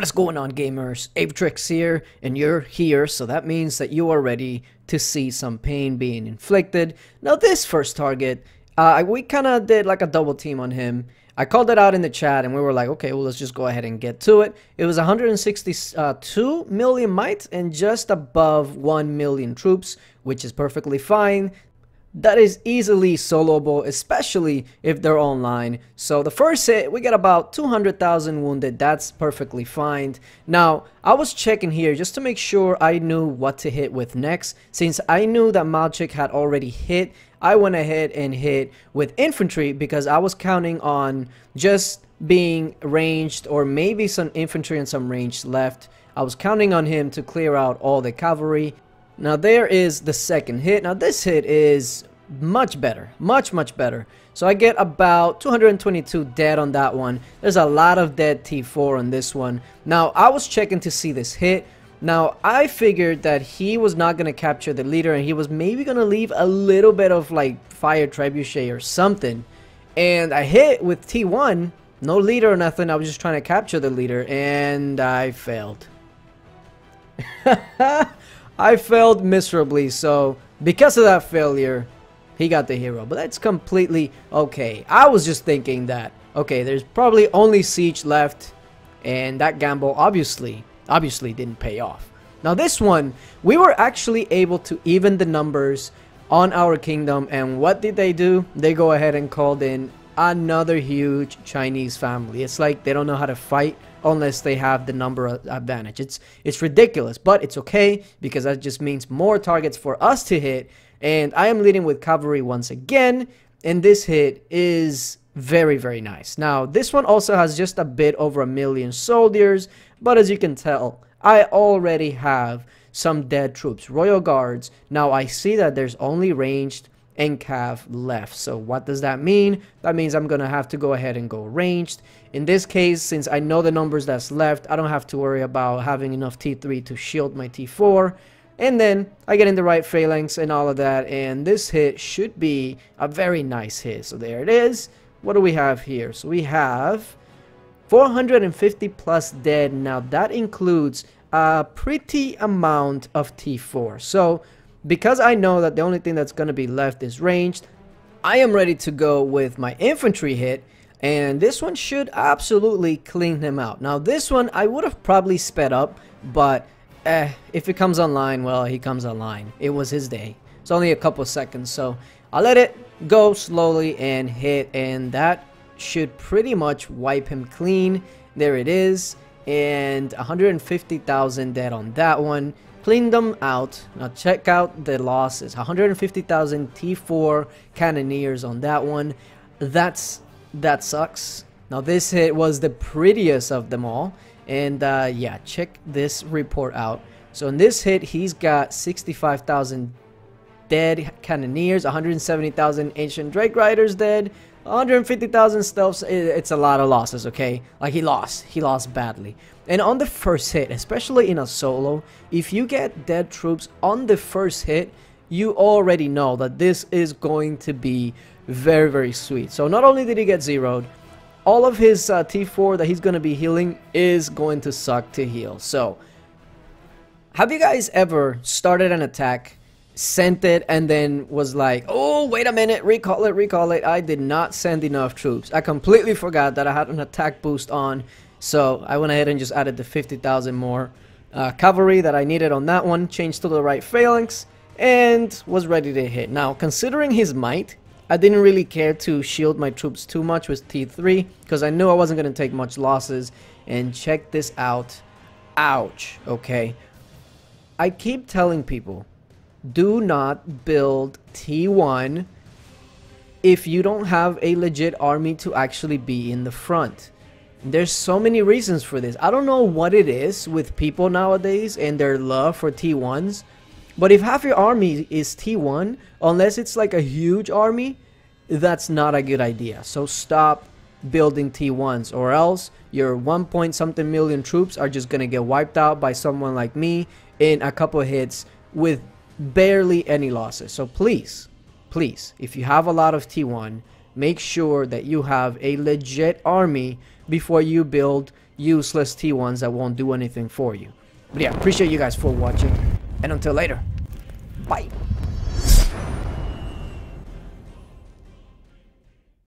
What is going on, gamers? Aevatrex here, and you're here, so that means that you are ready to see some pain being inflicted. Now this first target, we kind of did like a double team on him. I called it out in the chat and we were like, okay, well, let's just go ahead and get to it. It was 162 million might and just above 1 million troops, which is perfectly fine. That is easily soloable, especially if they're online. So the first hit, we get about 200,000 wounded. That's perfectly fine. Now, I was checking here just to make sure I knew what to hit with next. Since I knew that Malchik had already hit, I went ahead and hit with infantry because I was counting on just being ranged or maybe some infantry and some range left. I was counting on him to clear out all the cavalry. Now there is the second hit. Now this hit is much better, much better. So I get about 222 dead on that one. There's a lot of dead T4 on this one. Now I was checking to see this hit. Now I figured that he was not going to capture the leader and he was maybe going to leave a little bit of like fire trebuchet or something. And I hit with T1, no leader or nothing. I was just trying to capture the leader and I failed. I failed miserably, so because of that failure, he got the hero. But that's completely okay. I was just thinking that, okay, there's probably only siege left, and that gamble obviously didn't pay off. Now this one, we were actually able to even the numbers on our kingdom, and what did they do? They go ahead and called in another huge Chinese family. It's like they don't know how to fight unless they have the number advantage. It's ridiculous, but it's okay because that just means more targets for us to hit. And I am leading with cavalry once again, and this hit is very nice. Now this one also has just a bit over 1 million soldiers, but as you can tell, I already have some dead troops, royal guards. Now I see that there's only ranged and cav left. So what does that mean? That means I'm gonna have to go ahead and go ranged. In this case, since I know the numbers that's left, I don't have to worry about having enough T3 to shield my T4. And then I get in the right phalanx and all of that, and this hit should be a very nice hit. So there it is. What do we have here? So we have 450 plus dead. Now that includes a pretty amount of T4. So because I know that the only thing that's going to be left is ranged, I am ready to go with my infantry hit, and this one should absolutely clean him out. Now this one I would have probably sped up, but if it comes online, well, he comes online. It was his day. It's only a couple seconds, so I'll let it go slowly and hit, and that should pretty much wipe him clean. There it is, and 150,000 dead on that one. Clean them out. Now check out the losses. 150,000 T4 cannoneers on that one. That sucks. Now this hit was the prettiest of them all, and yeah, check this report out. So in this hit, he's got 65,000 dead cannoneers, 170,000 ancient drake riders dead, 150,000 stealths. It's a lot of losses, okay? Like he lost badly. And on the first hit, especially in a solo, if you get dead troops on the first hit, you already know that this is going to be very sweet. So not only did he get zeroed, all of his T4 that he's going to be healing is going to suck to heal. So have you guys ever started an attack, sent it, and then was like, oh, wait a minute, recall it. I did not send enough troops. I completely forgot that I had an attack boost on. So I went ahead and just added the 50,000 more cavalry that I needed on that one, changed to the right phalanx, and was ready to hit. Now, considering his might, I didn't really care to shield my troops too much with T3 because I knew I wasn't going to take much losses. And check this out. Ouch. Okay. I keep telling people, do not build T1 if you don't have a legit army to actually be in the front. There's so many reasons for this. I don't know what it is with people nowadays and their love for T1s, but if half your army is T1, unless it's like a huge army, that's not a good idea. So stop building T1s, or else your 1 point something million troops are just gonna get wiped out by someone like me in a couple hits with barely any losses. So please, if you have a lot of T1, make sure that you have a legit army before you build useless T1s that won't do anything for you. But yeah, appreciate you guys for watching, and until later, bye.